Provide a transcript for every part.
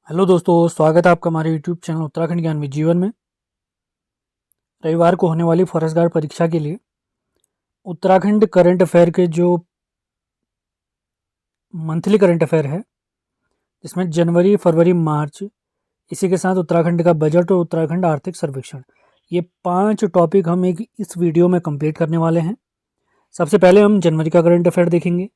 Hello दोस्तों, स्वागत है आपका हमारे यूट्यूब चैनल उत्तराखंड ज्ञान में जीवन में। रविवार को होने वाली फॉरेस्ट गार्ड परीक्षा के लिए उत्तराखंड करंट अफेयर के जो मंथली करंट अफेयर है, जिसमें जनवरी, फरवरी, मार्च, इसी के साथ उत्तराखंड का बजट और उत्तराखंड आर्थिक सर्वेक्षण, ये 5 टॉपिक हम एक इस वीडियो में कंप्लीट करने वाले हैं। सबसे पहले हम जनवरी का करंट अफेयर देखेंगे,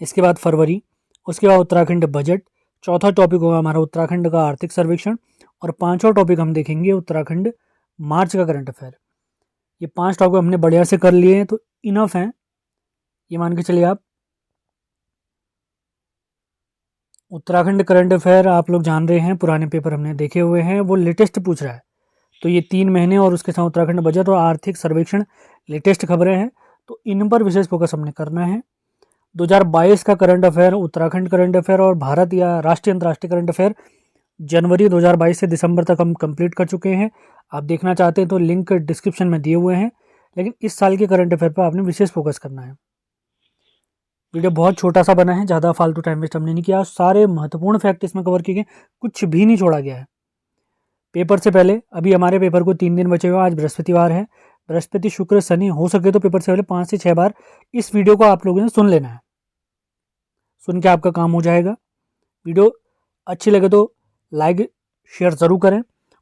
इसके बाद फरवरी, उसके बाद उत्तराखंड बजट, चौथा टॉपिक होगा हमारा उत्तराखंड का आर्थिक सर्वेक्षण और पांचवा टॉपिक हम देखेंगे उत्तराखंड मार्च का करंट अफेयर। ये 5 टॉपिक हमने बढ़िया से कर लिए हैं तो इनफ हैं, ये मान के चलिए आप। उत्तराखंड करंट अफेयर आप लोग जान रहे हैं, पुराने पेपर हमने देखे हुए हैं, वो लेटेस्ट पूछ रहा है। तो ये 3 महीने और उसके साथ उत्तराखंड बजट और आर्थिक सर्वेक्षण लेटेस्ट खबरें हैं, तो इन पर विशेष फोकस हमने करना है। 2022 का current affair, Uttarakhand current affair और भारत या राष्ट्रीय अंतर्राष्ट्रीय करंट अफेयर जनवरी 2022 से दिसंबर तक हम कंप्लीट कर चुके हैं। आप देखना चाहते हैं तो लिंक डिस्क्रिप्शन में दिए हुए हैं, लेकिन इस साल के करंट अफेयर पर आपने विशेष फोकस करना है। वीडियो बहुत छोटा सा बना है, ज़्यादा फालतू टाइम वेस्ट हमने नहीं किया, सारे महत्वपूर्ण फैक्ट इसमें कवर किए गए, कुछ भी नहीं छोड़ा गया है। पेपर से पहले अभी हमारे पेपर को 3 दिन बचे हुए हैं, आज बृहस्पतिवार है, बृहस्पति शुक्र शनि, हो सके तो पेपर से पहले 5 से 6 बार इस वीडियो को आप लोगों ने सुन लेना है, सुन के आपका काम हो जाएगा। वीडियो अच्छी लगे तो लाइक शेयर ज़रूर करें,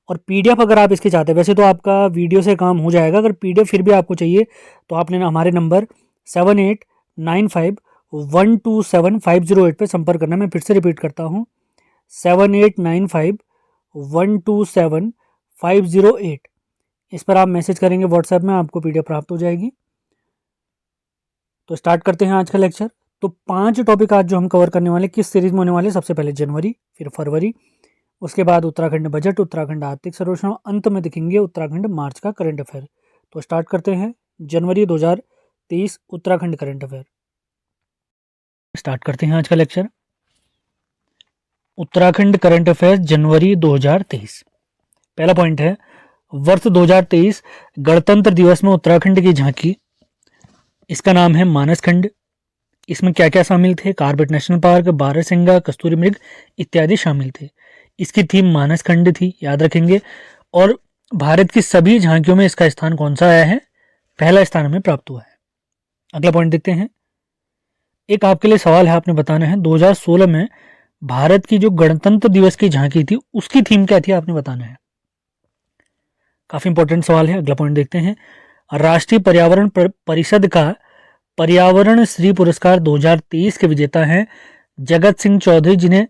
और पीडीएफ अगर आप इसके चाहते हैं, वैसे तो आपका वीडियो से काम हो जाएगा, अगर पीडीएफ फिर भी आपको चाहिए तो आपने हमारे नंबर 7895127508 पर संपर्क करना। मैं फिर से रिपीट करता हूँ, 7895127508, इस पर आप मैसेज करेंगे व्हाट्सएप में, आपको पीडीएफ प्राप्त हो जाएगी। तो स्टार्ट करते हैं आज का लेक्चर। तो 5 टॉपिक आज जो हम कवर करने वाले, किस सीरीज में होने वाले, सबसे पहले जनवरी, फिर फरवरी, उसके बाद उत्तराखंड बजट, उत्तराखंड आर्थिक सर्वेक्षण, अंत में दिखेंगे उत्तराखंड मार्च का करंट अफेयर। तो स्टार्ट करते हैं जनवरी 2023 उत्तराखंड करंट अफेयर। स्टार्ट करते हैं आज का लेक्चर। उत्तराखंड करंट अफेयर जनवरी 2023। पहला पॉइंट है, वर्ष 2023 गणतंत्र दिवस में उत्तराखंड की झांकी। इसका नाम है मानस खंड। इसमें क्या क्या शामिल थे? कॉर्बेट नेशनल पार्क, बारहसिंगा, कस्तूरी मृग इत्यादि शामिल थे। इसकी थीम मानस खंड थी, याद रखेंगे। और भारत की सभी झांकियों में इसका स्थान कौन सा आया है? पहला स्थान हमें प्राप्त हुआ है। अगला पॉइंट देखते हैं। एक आपके लिए सवाल है, आपने बताना है 2016 में भारत की जो गणतंत्र दिवस की झांकी थी उसकी थीम क्या थी, आपने बताना है। काफी इंपॉर्टेंट सवाल है। अगला पॉइंट देखते हैं। राष्ट्रीय पर्यावरण परिषद का पर्यावरण श्री पुरस्कार 2023 के विजेता हैं जगत सिंह चौधरी, जिन्हें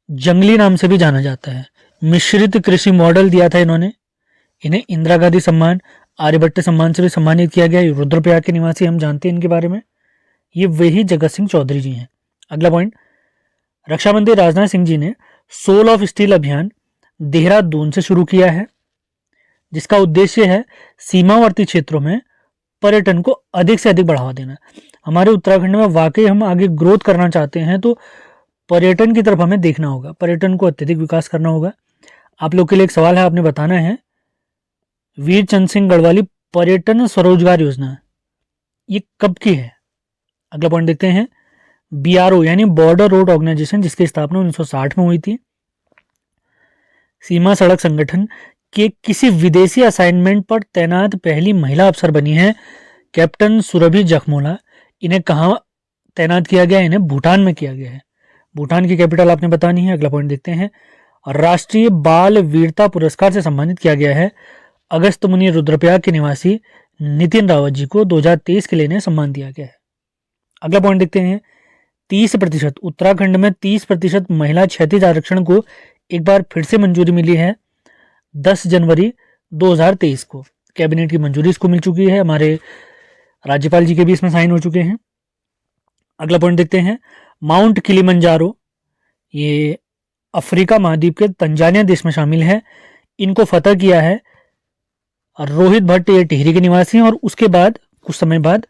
जंगली नाम से भी जाना जाता है। मिश्रित कृषि मॉडल दिया था इन्होंने। इन्हें इंदिरा गांधी सम्मान, आर्यभट्ट सम्मान से भी सम्मानित किया गया। रुद्रप्रयाग के निवासी, हम जानते हैं इनके बारे में, ये वही जगत सिंह चौधरी जी हैं। अगला पॉइंट, रक्षा मंत्री राजनाथ सिंह जी ने सोल ऑफ स्टील अभियान देहरादून से शुरू किया है, जिसका उद्देश्य है सीमावर्ती क्षेत्रों में पर्यटन को अधिक से अधिक बढ़ावा देना। हमारे उत्तराखंड में वाकई हम आगे ग्रोथ करना चाहते हैं तो पर्यटन की तरफ हमें देखना होगा, पर्यटन को अत्यधिक विकास करना होगा। आप लोग के लिए एक सवाल है, आपने बताना है वीर चंद सिंह गढ़वाली पर्यटन स्वरोजगार योजना ये कब की है? अगला पॉइंट देखते हैं। बीआरओ यानी बॉर्डर रोड ऑर्गेनाइजेशन, जिसकी स्थापना 1960 में हुई थी। सीमा सड़क संगठन के किसी विदेशी असाइनमेंट पर तैनात पहली महिला अफसर बनी है कैप्टन सुरभि जखमोला। इन्हें कहाँ तैनात किया गया? इन्हें भूटान में किया गया है। भूटान की कैपिटल आपने बतानी है। अगला पॉइंट देखते हैं। राष्ट्रीय बाल वीरता पुरस्कार से सम्मानित किया गया है अगस्त मुनि रुद्रप्रयाग के निवासी नितिन रावत जी को। 2023 के लिए इन्हें सम्मान दिया गया है। अगला पॉइंट देखते हैं। 30%, उत्तराखंड में 30% महिला क्षैतिज आरक्षण को एक बार फिर से मंजूरी मिली है 10 जनवरी 2023 को। कैबिनेट की मंजूरी इसको मिल चुकी है, हमारे राज्यपाल जी के भी इसमें साइन हो चुके हैं। अगला पॉइंट देखते हैं। माउंट किलिमंजारो, ये अफ्रीका महाद्वीप के तंजानिया देश में शामिल है। इनको फतह किया है रोहित भट्ट, ये टिहरी के निवासी हैं। और उसके बाद कुछ समय बाद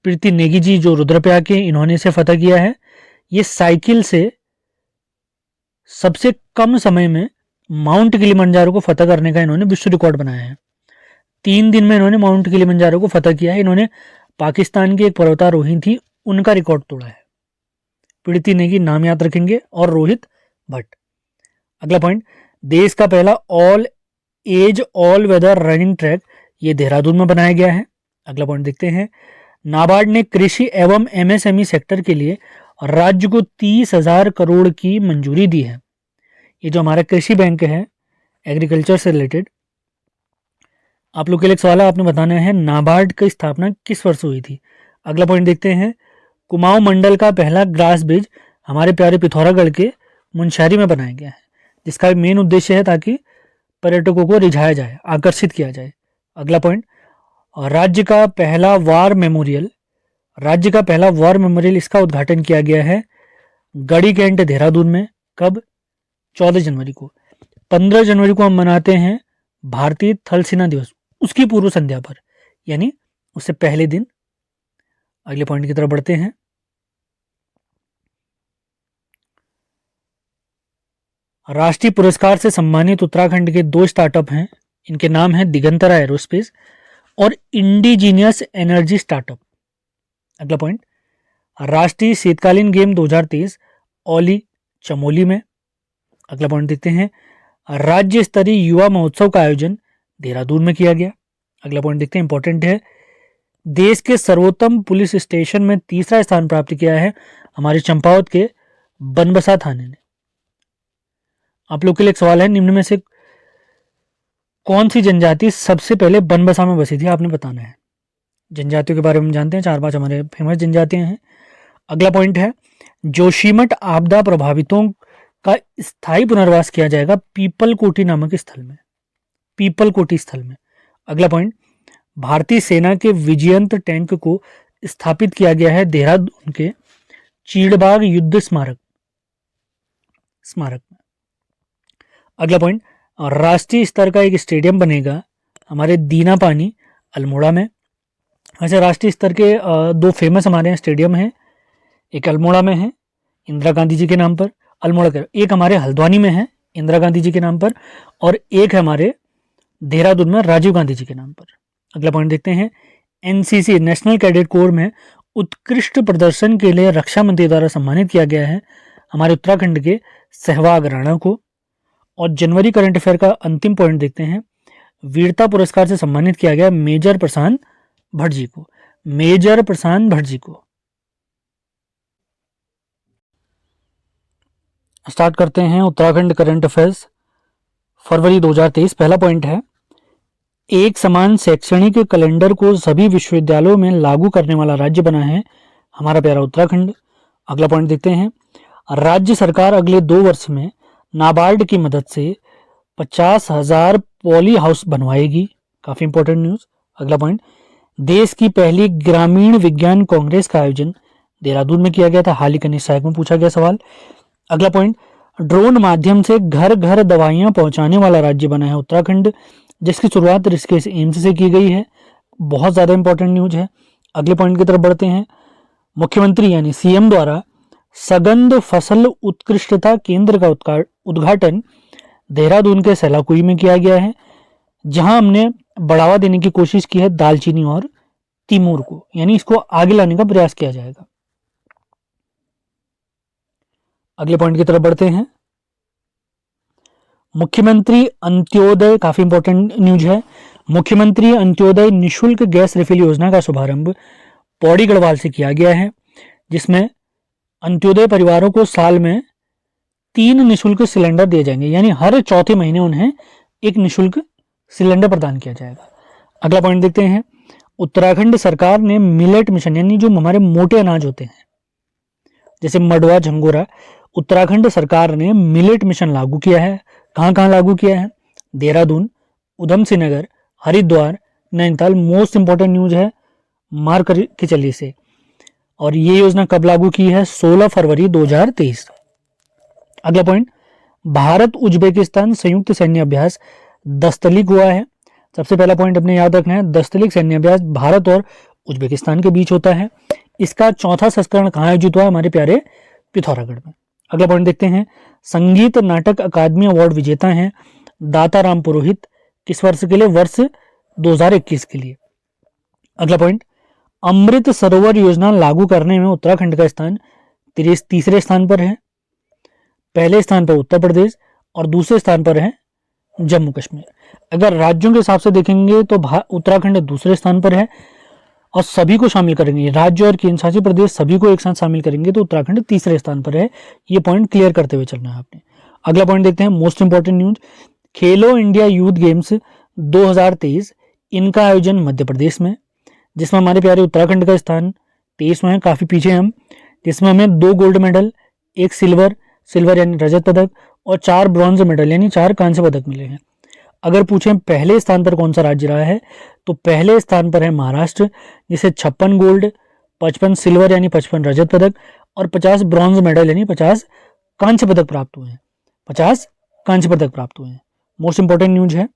प्रीति नेगी जी, जो रुद्रप्रयाग के, इन्होंने इसे फतह किया है। ये साइकिल से सबसे कम समय में माउंट किलिमंजारो को फतह करने का इन्होंने विश्व रिकॉर्ड बनाया है। 3 दिन में इन्होंने माउंट किलिमंजारो को फतह किया है। इन्होंने पाकिस्तान की एक पर्वतारोही थी, उनका रिकॉर्ड तोड़ा है। प्रीति नेगी नाम याद रखेंगे, और रोहित भट्ट। अगला पॉइंट, देश का पहला all age all weather running track ये देहरादून में बनाया गया है। अगला पॉइंट देखते हैं, नाबार्ड ने कृषि एवं एमएसएमई सेक्टर के लिए राज्य को 30,000 करोड़ की मंजूरी दी है। ये जो हमारा कृषि बैंक है एग्रीकल्चर से रिलेटेड, आप लोग के लिए एक सवाल है, आपने बताना है नाबार्ड की स्थापना किस वर्ष हुई थी। अगला पॉइंट देखते हैं, कुमाऊं मंडल का पहला ग्रास ब्रिज हमारे प्यारे पिथौरागढ़ के मुनस्यारी में बनाया गया है, जिसका मेन उद्देश्य है ताकि पर्यटकों को रिझाया जाए, आकर्षित किया जाए। अगला पॉइंट, राज्य का पहला वार मेमोरियल इसका उद्घाटन किया गया है गढ़ी कैंट देहरादून में। कब? 14 जनवरी को। 15 जनवरी को हम मनाते हैं भारतीय थल सेना दिवस, उसकी पूर्व संध्या पर, यानी उससे पहले दिन। अगले पॉइंट की तरफ बढ़ते हैं, राष्ट्रीय पुरस्कार से सम्मानित उत्तराखंड के 2 स्टार्टअप हैं। इनके नाम है दिगंतरा एरोस्पेस और इंडिजीनियस एनर्जी स्टार्टअप। अगला पॉइंट, राष्ट्रीय शीतकालीन गेम 2023 औली चमोली में। अगला पॉइंट देखते हैं, राज्य स्तरीय युवा महोत्सव का आयोजन देहरादून में किया गया। अगला पॉइंट देखते हैं, इंपॉर्टेंट है, देश के सर्वोत्तम पुलिस स्टेशन में 3रा स्थान प्राप्त किया है हमारे चंपावत के बनबसा थाने ने। आप लोग के लिए एक सवाल है, निम्न में से कौन सी जनजाति सबसे पहले बनबसा में बसी थी, आपने बताना है। जनजातियों के बारे में जानते हैं, 4-5 हमारे फेमस जनजातियां हैं। अगला पॉइंट है, जोशीमठ आपदा प्रभावितों का स्थायी पुनर्वास किया जाएगा पीपल कोटी नामक स्थल में, पीपल कोटी स्थल में। अगला पॉइंट, भारतीय सेना के विजयंत टैंक को स्थापित किया गया है देहरादून के चीड़बाग युद्ध स्मारक में। अगला पॉइंट, राष्ट्रीय स्तर का एक स्टेडियम बनेगा हमारे दीना पानी अल्मोड़ा में। ऐसे राष्ट्रीय स्तर के 2 फेमस हमारे यहाँ स्टेडियम हैं, एक अल्मोड़ा में है इंदिरा गांधी जी के नाम पर, अल्मोड़ा के एक हमारे हल्द्वानी में है इंदिरा गांधी जी के नाम पर, और एक है हमारे देहरादून में राजीव गांधी जी के नाम पर। अगला पॉइंट देखते हैं, एनसीसी नेशनल कैडेट कोर में उत्कृष्ट प्रदर्शन के लिए रक्षा मंत्री द्वारा सम्मानित किया गया है हमारे उत्तराखंड के सहवाग राणा को। और जनवरी करंट अफेयर का अंतिम पॉइंट देखते हैं, वीरता पुरस्कार से सम्मानित किया गया मेजर प्रशांत भट्ट जी को, मेजर प्रशांत भट्ट जी को। स्टार्ट करते हैं उत्तराखंड करंट अफेयर्स फरवरी 2023। पहला पॉइंट है, एक समान शैक्षणिक कैलेंडर को सभी विश्वविद्यालयों में लागू करने वाला राज्य बना है हमारा प्यारा उत्तराखंड। अगला पॉइंट देखते हैं, राज्य सरकार अगले 2 वर्ष में नाबार्ड की मदद से 50,000 पॉली हाउस बनवाएगी, काफी इंपॉर्टेंट न्यूज। अगला पॉइंट, देश की पहली ग्रामीण विज्ञान कांग्रेस का आयोजन देहरादून में किया गया था, हाल ही के सहायक में पूछा गया सवाल। अगला पॉइंट, ड्रोन माध्यम से घर घर दवाइयां पहुंचाने वाला राज्य बना है उत्तराखंड, जिसकी शुरुआत ऋषिकेश एम्स से की गई है, बहुत ज्यादा इंपॉर्टेंट न्यूज है। अगले पॉइंट की तरफ बढ़ते हैं, मुख्यमंत्री यानी सीएम द्वारा सगंध फसल उत्कृष्टता केंद्र का उद्घाटन देहरादून के सैलाकुई में किया गया है, जहां हमने बढ़ावा देने की कोशिश की है दालचीनी और तिमूर को, यानी इसको आगे लाने का प्रयास किया जाएगा। अगले पॉइंट की तरफ बढ़ते हैं, मुख्यमंत्री अंत्योदय, काफी इंपॉर्टेंट न्यूज है, मुख्यमंत्री अंत्योदय निशुल्क गैस रिफिल योजना का शुभारंभ पौड़ी गढ़वाल से किया गया है, जिसमें अंत्योदय परिवारों को साल में 3 निशुल्क सिलेंडर दिए जाएंगे, यानी हर चौथे महीने उन्हें एक निशुल्क सिलेंडर प्रदान किया जाएगा। अगला पॉइंट देखते हैं, उत्तराखंड सरकार ने मिलेट मिशन, यानी जो हमारे मोटे अनाज होते हैं जैसे मडवा झंगोरा, उत्तराखंड सरकार ने मिलेट मिशन लागू किया है। कहां कहां लागू किया है? Dehradun, Udham Singh Nagar, Haridwar, Nainital. Most important news है, मार्क के चलिए से। और ये योजना कब लागू की है? 16 फरवरी 2023। अगला पॉइंट, भारत उज्बेकिस्तान संयुक्त सैन्य अभ्यास दस्तलिक हुआ है। सबसे पहला पॉइंट अपने याद रखना है, दस्तलिक सैन्य अभ्यास भारत और उज्बेकिस्तान के बीच होता है। इसका 4था संस्करण कहाँ आयोजित हुआ? हमारे प्यारे पिथौरागढ़ में। अगला पॉइंट देखते हैं, संगीत नाटक अकादमी अवार्ड विजेता हैं दाता राम पुरोहित, किस वर्ष के लिए? वर्ष 2021 के लिए। अगला पॉइंट, अमृत सरोवर योजना लागू करने में उत्तराखंड का स्थान 3रे स्थान पर है। पहले स्थान पर उत्तर प्रदेश और दूसरे स्थान पर है जम्मू कश्मीर। अगर राज्यों के हिसाब से देखेंगे तो उत्तराखंड दूसरे स्थान पर है, और सभी को शामिल करेंगे, राज्य और केंद्र शासित प्रदेश सभी को एक साथ शामिल करेंगे तो उत्तराखंड तीसरे स्थान पर है। ये पॉइंट क्लियर करते हुए चलना है आपने। अगला पॉइंट देखते हैं, मोस्ट इंपॉर्टेंट न्यूज, खेलो इंडिया यूथ गेम्स 2023, इनका आयोजन मध्य प्रदेश में, जिसमें हमारे प्यारे उत्तराखंड का स्थान 23वां है, काफ़ी पीछे हम, जिसमें हमें 2 गोल्ड मेडल, 1 सिल्वर यानी रजत पदक, और 4 ब्रॉन्ज मेडल यानी 4 कांस्य पदक मिले हैं। अगर पूछें पहले स्थान पर कौन सा राज्य रहा है, तो पहले स्थान पर है महाराष्ट्र, जिसे 56 गोल्ड, 55 सिल्वर यानी 55 रजत पदक और 50 ब्रॉन्ज मेडल यानी 50 कांस्य पदक प्राप्त हुए हैं। 50 कांस्य पदक प्राप्त हुए हैं। मोस्ट इंपॉर्टेंट न्यूज है।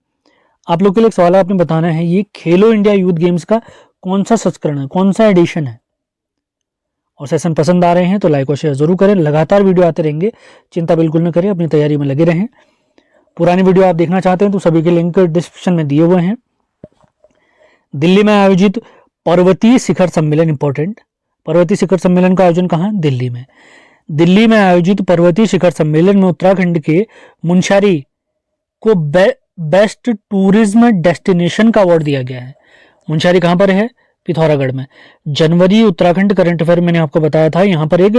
आप लोग के लिए एक सवाल आपने बताना है, ये खेलो इंडिया यूथ गेम्स का कौन सा संस्करण है, कौन सा एडिशन है। और सेशन पसंद आ रहे हैं तो लाइक और शेयर जरूर करें। लगातार वीडियो आते रहेंगे, चिंता बिल्कुल न करें, अपनी तैयारी में लगे रहें। पुरानी वीडियो आप देखना चाहते हैं तो सभी के लिंक डिस्क्रिप्शन में दिए हुए हैं। दिल्ली में आयोजित पर्वतीय शिखर सम्मेलन, इंपॉर्टेंट, पर्वतीय शिखर सम्मेलन का आयोजन कहाँ, दिल्ली में। दिल्ली में आयोजित पर्वतीय शिखर सम्मेलन में उत्तराखंड के मुनस्यारी को बेस्ट टूरिज्म डेस्टिनेशन का अवार्ड दिया गया है। मुनस्यारी कहाँ पर है, पिथौरागढ़ में। जनवरी उत्तराखंड करंट अफेयर मैंने आपको बताया था, यहाँ पर एक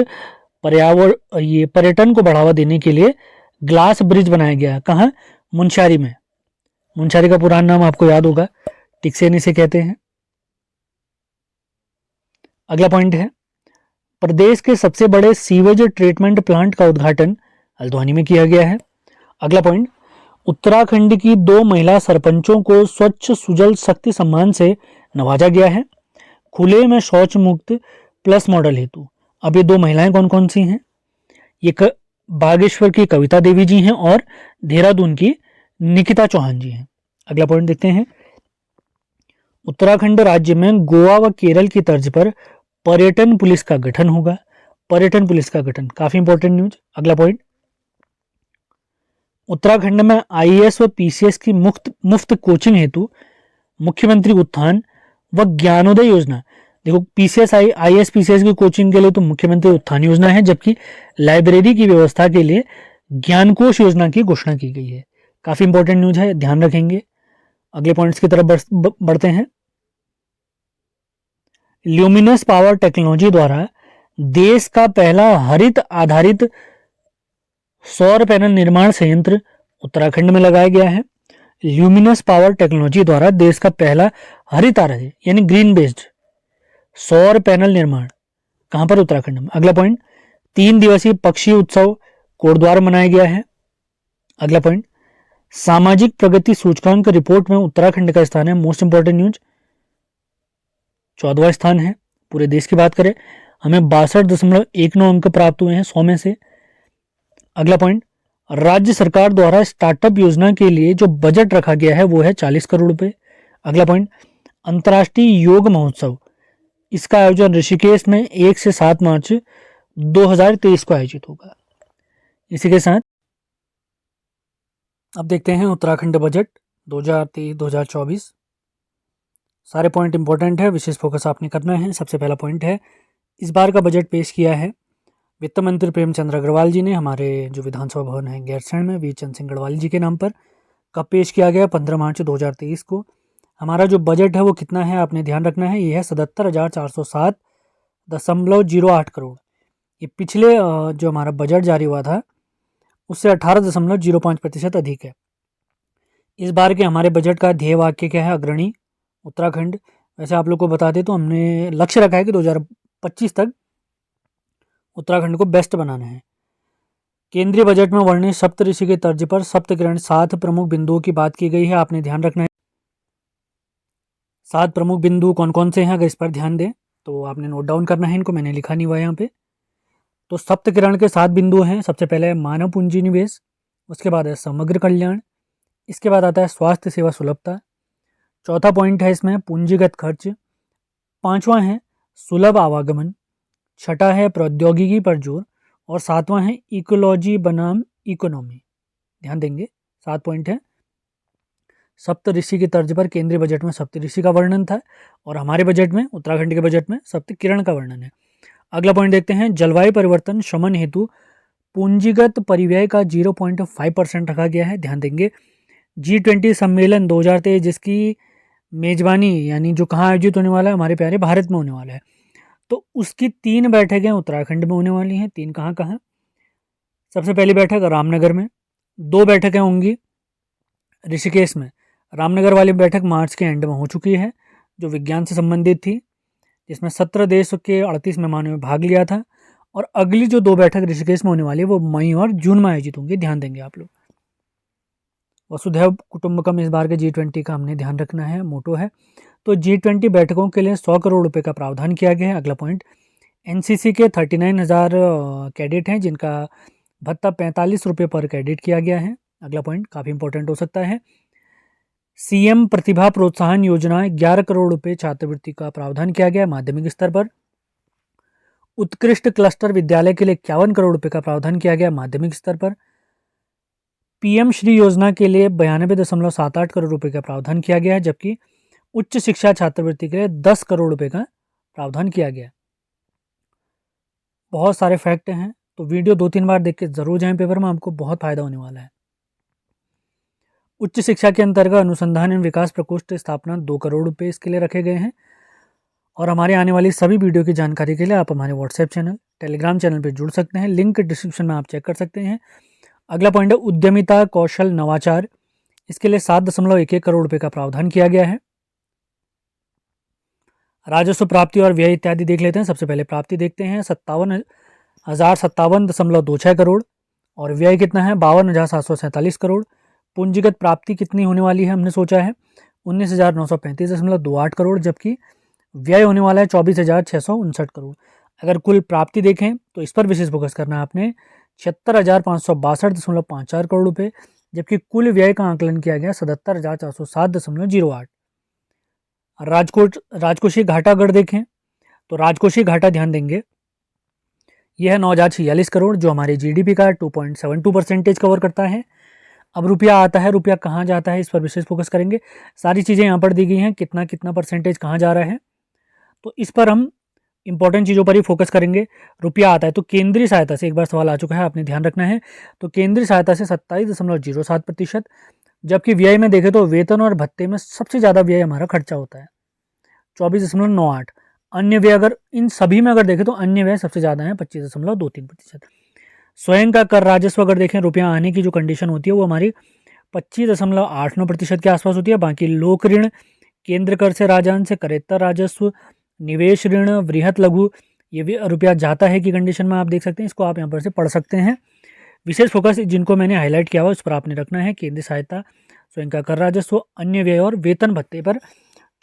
पर्यटन को बढ़ावा देने के लिए ग्लास ब्रिज बनाया गया है। कहाँ, मुनस्यारी में। मुनस्यारी का पुराना नाम आपको याद होगा, टिक्सेन इसे कहते हैं। अगला पॉइंट है, प्रदेश के सबसे बड़े सीवेज ट्रीटमेंट प्लांट का उद्घाटन हल्द्वानी में किया गया है। अगला पॉइंट, उत्तराखंड की 2 महिला सरपंचों को स्वच्छ सुजल शक्ति सम्मान से नवाजा गया है, खुले में शौच मुक्त प्लस मॉडल हेतु। अब ये 2 महिलाएं कौन कौन सी हैं, ये बागेश्वर की कविता देवी जी हैं और देहरादून की निकिता चौहान जी हैं। अगला पॉइंट देखते हैं, उत्तराखंड राज्य में गोवा व केरल की तर्ज पर पर्यटन पुलिस का गठन होगा। पर्यटन पुलिस का गठन, काफी इंपॉर्टेंट न्यूज। अगला पॉइंट, उत्तराखंड में आईएएस व पीसीएस की मुफ्त कोचिंग हेतु मुख्यमंत्री उत्थान व ज्ञानोदय योजना। देखो, पीसीएस आईएएस पीसीएस की कोचिंग के लिए तो मुख्यमंत्री उत्थान योजना है, जबकि लाइब्रेरी की व्यवस्था के लिए ज्ञानकोश योजना की घोषणा की गई है। काफी इंपॉर्टेंट न्यूज है, ध्यान रखेंगे। अगले पॉइंट्स की तरफ बढ़ते हैं। ल्यूमिनस पावर टेक्नोलॉजी द्वारा देश का पहला हरित आधारित सौर पैनल निर्माण संयंत्र उत्तराखंड में लगाया गया है। ल्यूमिनस पावर टेक्नोलॉजी द्वारा देश का पहला हरित आधारित यानी ग्रीन बेस्ड सौर पैनल निर्माण कहां पर, उत्तराखंड में। अगला पॉइंट, 3 दिवसीय पक्षी उत्सव कोटद्वार मनाया गया है। अगला पॉइंट, सामाजिक प्रगति सूचकांक रिपोर्ट में उत्तराखंड का स्थान है। मोस्ट इंपॉर्टेंट न्यूज, 14वां स्थान है। पूरे देश की बात करें, हमें 62.19 अंक प्राप्त हुए हैं 100 में से। अगला पॉइंट, राज्य सरकार द्वारा स्टार्टअप योजना के लिए जो बजट रखा गया है वो है 40 करोड़ रुपए। अगला पॉइंट, अंतर्राष्ट्रीय योग महोत्सव, इसका आयोजन ऋषिकेश में 1 से 7 मार्च 2023 को आयोजित होगा। इसी के साथ अब देखते हैं उत्तराखंड बजट 2023-2024। सारे पॉइंट इंपॉर्टेंट है, विशेष फोकस आपने करना है। सबसे पहला पॉइंट है, इस बार का बजट पेश किया है वित्त मंत्री प्रेमचंद अग्रवाल जी ने, हमारे जो विधानसभा भवन है गैरसैंण में वीर चंद सिंह गढ़वाल जी के नाम पर। कब पेश किया गया, 15 मार्च 2023 को। हमारा जो बजट है वो कितना है, आपने ध्यान रखना है, ये है 77,407.08 करोड़। ये पिछले जो हमारा बजट जारी हुआ था उससे 18.05% अधिक है। इस बार के हमारे बजट का ध्येय वाक्य क्या है, अग्रणी उत्तराखंड। वैसे आप लोग को बता दें तो हमने लक्ष्य रखा है कि 2025 तक उत्तराखंड को बेस्ट बनाना है। केंद्रीय बजट में वर्णित सप्तऋषि के तर्ज पर सप्तकिरण 7 प्रमुख बिंदुओं की बात की गई है, आपने ध्यान रखना है। 7 प्रमुख बिंदु कौन कौन से हैं, अगर इस पर ध्यान दें तो आपने नोट डाउन करना है इनको, मैंने लिखा नहीं हुआ है यहाँ पे। तो सप्तकिरण के 7 बिंदु हैं। सबसे पहले है मानव पूंजी निवेश, उसके बाद है समग्र कल्याण, इसके बाद आता है स्वास्थ्य सेवा सुलभता, चौथा पॉइंट है इसमें पूंजीगत खर्च, 5वां है सुलभ आवागमन, छठा है प्रौद्योगिकी पर जोर, और 7वां है इकोलॉजी बनाम इकोनॉमी। ध्यान देंगे, 7 पॉइंट है। सप्तऋषि की तर्ज पर केंद्रीय बजट में सप्तऋषि का वर्णन था और हमारे बजट में, उत्तराखंड के बजट में, सप्तकिरण का वर्णन है। अगला पॉइंट देखते हैं, जलवायु परिवर्तन शमन हेतु पूंजीगत परिव्यय का 0.5% रखा गया है। ध्यान देंगे G20 सम्मेलन 2023 जिसकी मेजबानी यानी जो कहाँ आयोजित होने वाला है, हमारे प्यारे भारत में होने वाला है, तो उसकी 3 बैठकें उत्तराखंड में होने वाली हैं। 3 कहाँ कहाँ? सबसे पहली बैठक रामनगर में, 2 बैठकें होंगी ऋषिकेश में। रामनगर वाली बैठक मार्च के एंड में हो चुकी है, जो विज्ञान से संबंधित थी, जिसमें 17 देश के 38 मेहमानों ने भाग लिया था। और अगली जो 2 बैठक ऋषिकेश में होने वाली है वो मई और जून में आयोजित होंगी। ध्यान देंगे आप लोग। वसुधैव कुटुंबकम इस बार के G20 का हमने ध्यान रखना है, मोटो है। तो G20 बैठकों के लिए 100 करोड़ रुपए का प्रावधान किया गया है। अगला पॉइंट, एनसीसी के 39,000 कैडेट हैं जिनका भत्ता 45 रुपये पर कैडेट किया गया है। अगला पॉइंट काफ़ी इंपॉर्टेंट हो सकता है। सीएम प्रतिभा प्रोत्साहन योजना 11 करोड़ रुपए छात्रवृत्ति का प्रावधान किया गया है माध्यमिक स्तर पर। उत्कृष्ट क्लस्टर विद्यालय के लिए 51 करोड़ रुपए का प्रावधान किया गया माध्यमिक स्तर पर। पीएम श्री योजना के लिए 92.78 करोड़ रुपए का प्रावधान किया गया है, जबकि उच्च शिक्षा छात्रवृत्ति के लिए 10 करोड़ रुपए का प्रावधान किया गया। बहुत सारे फैक्ट हैं, तो वीडियो 2-3 बार देख के जरूर जाएं पेपर में, आपको बहुत फायदा होने वाला है। उच्च शिक्षा के अंतर्गत अनुसंधान एवं विकास प्रकोष्ठ स्थापना 2 करोड़ रुपए इसके लिए रखे गए हैं। और हमारे आने वाली सभी वीडियो की जानकारी के लिए आप हमारे व्हाट्सएप चैनल, टेलीग्राम चैनल पर जुड़ सकते हैं, लिंक डिस्क्रिप्शन में आप चेक कर सकते हैं। अगला पॉइंट है उद्यमिता कौशल नवाचार, इसके लिए 7.11 करोड़ रुपए का प्रावधान किया गया है। राजस्व प्राप्ति और व्यय इत्यादि देख लेते हैं। सबसे पहले प्राप्ति देखते हैं, 57,057.26 करोड़, और व्यय कितना है 52,747 करोड़। पूंजीगत प्राप्ति कितनी होने वाली है हमने सोचा है 19,935.28 करोड़, जबकि व्यय होने वाला है 24,659 करोड़। अगर कुल प्राप्ति देखें तो इस पर विशेष फोकस करना है आपने, 76,562.54 करोड़ रुपए, जबकि कुल व्यय का आकलन किया गया 77,407.08। राजकोषीय घाटा अगर देखें तो राजकोषीय घाटा ध्यान देंगे यह है 9,046 करोड़, जो हमारे जीडीपी का 2.72% कवर करता है। अब रुपया आता है, रुपया कहाँ जाता है इस पर विशेष फोकस करेंगे। सारी चीज़ें यहाँ पर दी गई हैं, कितना कितना परसेंटेज कहाँ जा रहा है, तो इस पर हम इंपॉर्टेंट चीज़ों पर ही फोकस करेंगे। रुपया आता है तो केंद्रीय सहायता से, एक बार सवाल आ चुका है, आपने ध्यान रखना है, तो केंद्रीय सहायता से 27.07%, जबकि व्यय में देखें तो वेतन और भत्ते में सबसे ज़्यादा व्यय हमारा खर्चा होता है 24.98। अन्य व्यय अगर इन सभी में अगर देखें तो अन्य व्यय सबसे ज़्यादा है 25.23%। स्वयं का कर राजस्व अगर देखें, रुपया आने की जो कंडीशन होती है वो हमारी 25.89% के आसपास होती है। बाकी लोक ऋण, केंद्र कर से राजस्व से करेत्तर राजस्व, निवेश ऋण, वृहत लघु, ये भी रुपया जाता है की कंडीशन में आप देख सकते हैं। इसको आप यहाँ पर से पढ़ सकते हैं। विशेष फोकस जिनको मैंने हाईलाइट किया हुआ उस पर आपने रखना है, केंद्रीय सहायता, स्वयं का कर राजस्व, अन्य व्यय और वेतन भत्ते पर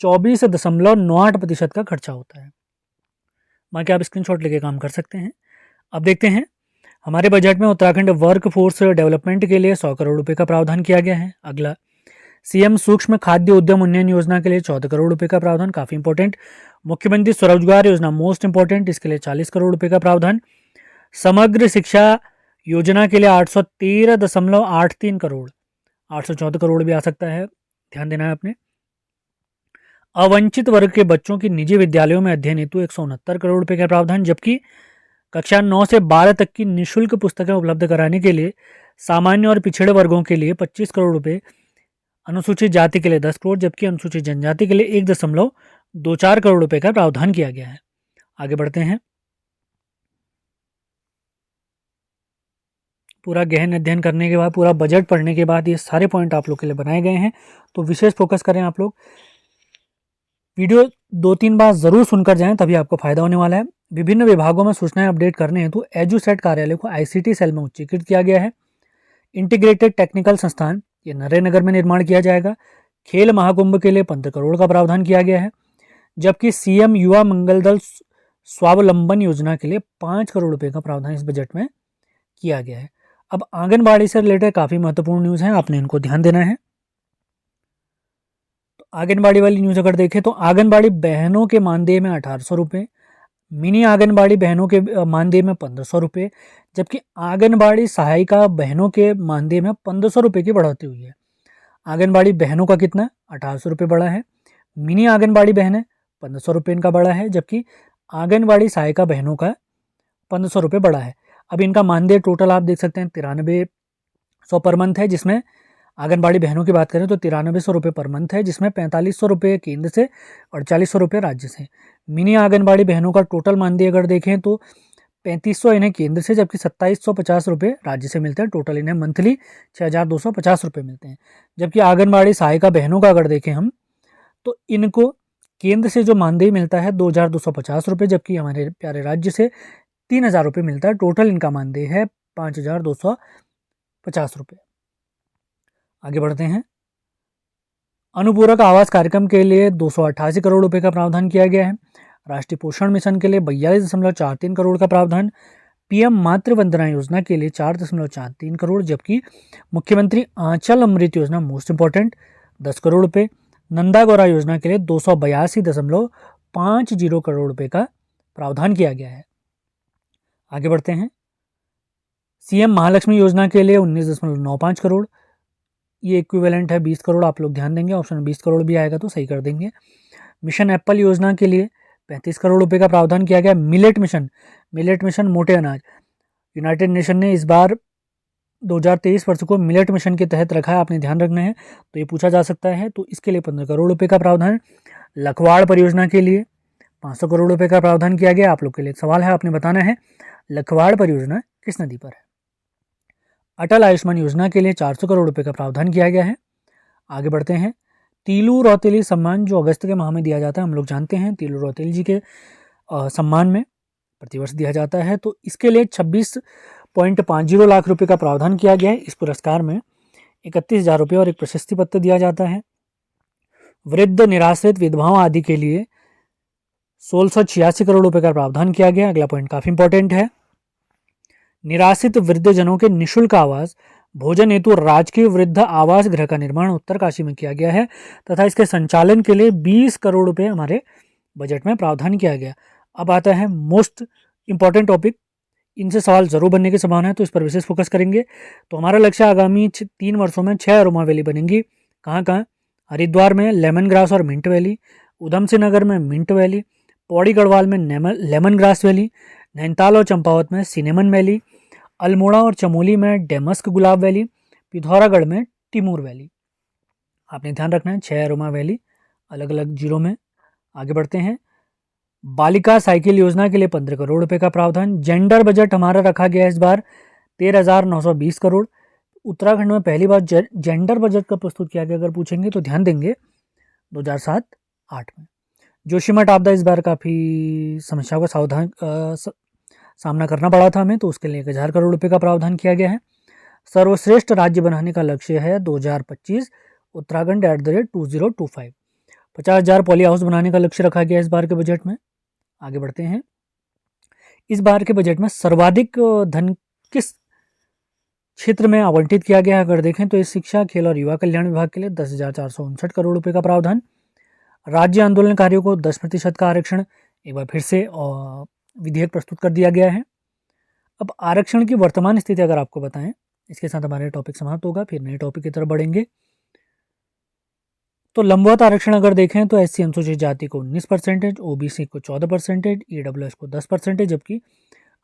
24.98% का खर्चा होता है। बाकी आप स्क्रीनशॉट लेके काम कर सकते हैं। अब देखते हैं हमारे बजट में उत्तराखंड वर्क फोर्स डेवलपमेंट के लिए 100 करोड़ रुपए का प्रावधान किया गया है। अगला, सीएम सूक्ष्म खाद्य उद्यम उन्नयन योजना के लिए 14 करोड़ रुपए का प्रावधान, काफ़ी इंपॉर्टेंट। मुख्यमंत्री स्वरोजगार योजना मोस्ट इंपॉर्टेंट, इसके लिए 40 करोड़ रुपए का प्रावधान। समग्र शिक्षा योजना के लिए 813.83 करोड़, 814 करोड़ भी आ सकता है, ध्यान देना है आपने। अवंचित वर्ग के बच्चों की निजी विद्यालयों में अध्ययन हेतु 169 करोड़ रुपए का प्रावधान, जबकि कक्षा 9 से 12 तक की निःशुल्क पुस्तकें उपलब्ध कराने के लिए सामान्य और पिछड़े वर्गों के लिए 25 करोड़ रुपए, अनुसूचित जाति के लिए 10 करोड़, जबकि अनुसूचित जनजाति के लिए 1.24 करोड़ रुपए का प्रावधान किया गया है। आगे बढ़ते हैं। पूरा गहन अध्ययन करने के बाद, पूरा बजट पढ़ने के बाद ये सारे पॉइंट आप लोग के लिए बनाए गए हैं, तो विशेष फोकस करें आप लोग। वीडियो 2-3 बार जरूर सुनकर जाएं, तभी आपको फायदा होने वाला है। विभिन्न विभागों में सूचनाएं अपडेट करने हेतु एजुसेट कार्यालय को आईसीटी सेल में उच्चीकृत किया गया है। इंटीग्रेटेड टेक्निकल संस्थान ये नरेनगर में निर्माण किया जाएगा। खेल महाकुंभ के लिए 15 करोड़ का प्रावधान किया गया है, जबकि सीएम युवा मंगल दल स्वावलंबन योजना के लिए 5 करोड़ रुपए का प्रावधान इस बजट में किया गया है। अब आंगनबाड़ी से रिलेटेड काफ़ी महत्वपूर्ण न्यूज़ हैं, आपने इनको ध्यान देना है। तो आंगनबाड़ी वाली न्यूज़ अगर देखें तो आंगनबाड़ी बहनों के मानदेय में 1800 रुपये, मिनी आंगनबाड़ी बहनों के मानदेय में 1500 रुपये, जबकि आंगनबाड़ी सहायिका बहनों के मानदेय में 1500 रुपये की बढ़ोतरी हुई है। आंगनबाड़ी बहनों का कितना 1800 रुपये बढ़ा है, मिनी आंगनबाड़ी बहनें 1500 रुपये इनका बढ़ा है, जबकि आंगनबाड़ी सहायिका बहनों का 1500 रुपये बढ़ा है। अब इनका मानदेय टोटल आप देख सकते हैं 9300 पर मंथ है, जिसमें आंगनबाड़ी बहनों की बात करें तो 9300 रुपये पर मंथ है, जिसमें 4500 रुपये केंद्र से और 4000 रुपये राज्य से। मिनी आंगनबाड़ी बहनों का टोटल मानदेय अगर देखें तो 3500 इन्हें केंद्र से, जबकि 2750 रुपये राज्य से मिलते हैं। टोटल इन्हें मंथली 6250 रुपये मिलते हैं। जबकि आंगनबाड़ी सहायिका बहनों का अगर देखें हम तो इनको केंद्र से जो मानदेय मिलता है 2250 रुपये, जबकि हमारे प्यारे राज्य से 3000 रुपये मिलता है। टोटल इनका मानदेय है 5250 रुपये। आगे बढ़ते हैं। अनुपूरक आवास कार्यक्रम के लिए 288 करोड़ रुपए का प्रावधान किया गया है। राष्ट्रीय पोषण मिशन के लिए 42.43 करोड़ का प्रावधान। पीएम मातृ वंदना योजना के लिए 4.43 करोड़, जबकि मुख्यमंत्री आंचल अमृत योजना मोस्ट इंपॉर्टेंट 10 करोड़ रुपए। नंदा गौरा योजना के लिए 282.50 करोड़ रुपए का प्रावधान किया गया है। आगे बढ़ते हैं। सीएम महालक्ष्मी योजना के लिए 19.95 करोड़, ये इक्विवेलेंट है 20 करोड़। आप लोग ध्यान देंगे, ऑप्शन 20 करोड़ भी आएगा तो सही कर देंगे। मिशन एप्पल योजना के लिए 35 करोड़ रुपए का प्रावधान किया गया। मिलेट मिशन मोटे अनाज, यूनाइटेड नेशन ने इस बार 2023 वर्ष को मिलेट मिशन के तहत रखा है, आपने ध्यान रखना है, तो ये पूछा जा सकता है। तो इसके लिए 15 करोड़ रुपए का प्रावधान। लखवाड़ परियोजना के लिए 500 करोड़ रुपए का प्रावधान किया गया। आप लोग के लिए एक सवाल है, आपने बताना है लखवाड़ परियोजना किस नदी पर है। अटल आयुष्मान योजना के लिए 400 करोड़ रुपए का प्रावधान किया गया है। आगे बढ़ते हैं। तीलू रौतेली सम्मान जो अगस्त के माह में दिया जाता है, हम लोग जानते हैं तीलू रौतेली जी के सम्मान में प्रतिवर्ष दिया जाता है, तो इसके लिए 26.50 लाख रुपए का प्रावधान किया गया है। इस पुरस्कार में 31,000 रुपये और एक प्रशस्ति पत्र दिया जाता है। वृद्ध निराश्रित विधवाओं आदि के लिए 1686 करोड़ रुपए का प्रावधान किया गया। अगला पॉइंट काफी इंपॉर्टेंट है। निराश्रित वृद्धजनों के निःशुल्क आवास भोजन हेतु राजकीय वृद्ध आवास गृह का निर्माण उत्तरकाशी में किया गया है तथा इसके संचालन के लिए 20 करोड़ रुपए हमारे बजट में प्रावधान किया गया। अब आता है मोस्ट इंपॉर्टेंट टॉपिक, इनसे सवाल जरूर बनने की संभावना है, तो इस पर विशेष फोकस करेंगे। तो हमारा लक्ष्य आगामी 3 वर्षों में 6 अरोमा वैली बनेंगी। कहाँ कहाँ? हरिद्वार में लेमन ग्रास और मिंट वैली, उधम सिंह नगर में मिंट वैली, पौड़ी गढ़वाल में लेमन ग्रास वैली, नैनीताल और चंपावत में सिनेमन वैली, अल्मोड़ा और चमोली में डेमस्क गुलाब वैली, पिथौरागढ़ में टिमूर वैली। आपने ध्यान रखना है 6 अरोमा वैली अलग अलग जिलों में। आगे बढ़ते हैं। बालिका साइकिल योजना के लिए 15 करोड़ रुपए का प्रावधान। जेंडर बजट हमारा रखा गया इस बार 13,920 करोड़। उत्तराखंड में पहली बार जेंडर बजट का प्रस्तुत किया गया, अगर पूछेंगे तो ध्यान देंगे 2007-8 में। जोशीमठ आपदा इस बार काफ़ी समस्याओं का सामना करना पड़ा था हमें, तो उसके लिए 1000 करोड़ रुपए का प्रावधान किया गया है। सर्वश्रेष्ठ राज्य बनाने का लक्ष्य है 2025 उत्तराखंड @2025। 50,000 पॉली हाउस बनाने का लक्ष्य रखा गया इस बार के बजट में। आगे बढ़ते हैं। इस बार के बजट में सर्वाधिक धन किस क्षेत्र में आवंटित किया गया है, अगर देखें तो इस शिक्षा, खेल और युवा कल्याण विभाग के लिए 10,459 करोड़ रुपए का प्रावधान। राज्य आंदोलनकारियों को 10% का आरक्षण एक बार फिर से विधेयक प्रस्तुत कर दिया गया है। अब आरक्षण की वर्तमान स्थिति अगर आपको बताएं, इसके साथ हमारे टॉपिक समाप्त होगा, फिर नए टॉपिक की तरफ बढ़ेंगे। तो लंबवत आरक्षण अगर देखें तो एससी अनुसूचित जाति को 19%, ओबीसी को 14%, ईडब्ल्यूएस को 10%, जबकि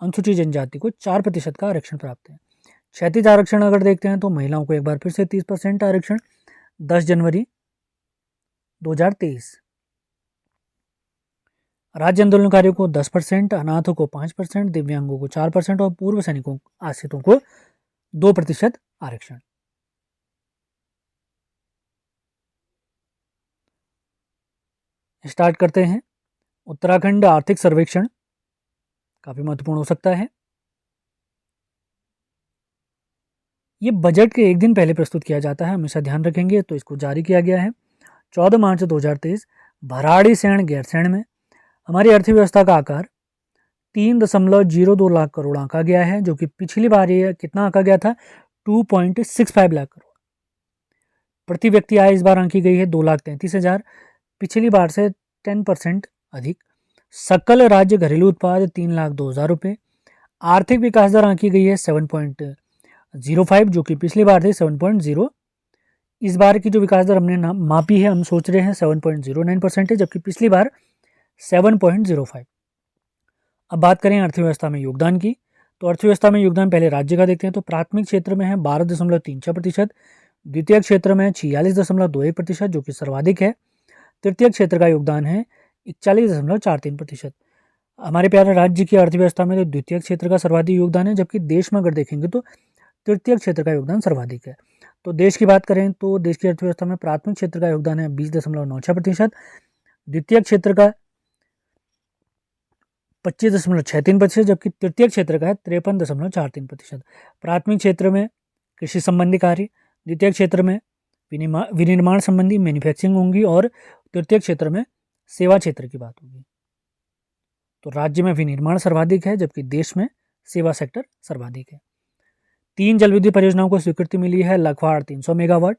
अनुसूचित जनजाति को 4% का आरक्षण प्राप्त है। क्षैतिज आरक्षण अगर देखते हैं तो महिलाओं को एक बार फिर से 30% आरक्षण 10 जनवरी 2023। राज्य आंदोलनकारियों को 10%, अनाथों को 5%, दिव्यांगों को 4% और पूर्व सैनिकों आश्रितों को 2% आरक्षण। स्टार्ट करते हैं। उत्तराखंड आर्थिक सर्वेक्षण काफी महत्वपूर्ण हो सकता है। ये बजट के एक दिन पहले प्रस्तुत किया जाता है, हमेशा ध्यान रखेंगे। तो इसको जारी किया गया है 14 मार्च 2023 भराड़ीसैंण गैरसैंण में। हमारी अर्थव्यवस्था का आकार 3.02 लाख करोड़ आंका गया है, जो कि पिछली बार ये कितना आंका गया था 2.65 लाख करोड़। प्रति व्यक्ति आय इस बार आंकी गई है 2,33,000, पिछली बार से 10% अधिक। सकल राज्य घरेलू उत्पाद 3,02,000 रुपये। आर्थिक विकास दर आंकी गई है 7.05, जो कि पिछली बार थी 7.0। इस बार की जो विकास दर हमने मापी है, हम सोच रहे हैं 7.09%, जबकि पिछली बार 7.05। अब बात करें अर्थव्यवस्था में योगदान की, तो अर्थव्यवस्था में योगदान पहले राज्य का देखते हैं। तो प्राथमिक क्षेत्र में है 12.36%, द्वितीय क्षेत्र में 46.21% जो कि सर्वाधिक है, तृतीय क्षेत्र का योगदान है 41.43%। हमारे प्यारे राज्य की अर्थव्यवस्था में तो द्वितीय क्षेत्र का सर्वाधिक योगदान है, जबकि देश में अगर देखेंगे तो तृतीय क्षेत्र का योगदान सर्वाधिक है। तो देश की बात करें तो देश की अर्थव्यवस्था में प्राथमिक क्षेत्र का योगदान है 20.96%, द्वितीय क्षेत्र का 25.63%, जबकि तृतीय क्षेत्र का है 53.43%। प्राथमिक क्षेत्र में कृषि संबंधी कार्य, द्वितीय क्षेत्र में विनिर्माण संबंधी मैन्युफैक्चरिंग होंगी और तृतीय क्षेत्र में सेवा क्षेत्र की बात होगी। तो राज्य में विनिर्माण सर्वाधिक है, जबकि देश में सेवा सेक्टर सर्वाधिक है। 3 जल विद्युत परियोजनाओं को स्वीकृति मिली है, लखवाड़ 300 मेगावाट,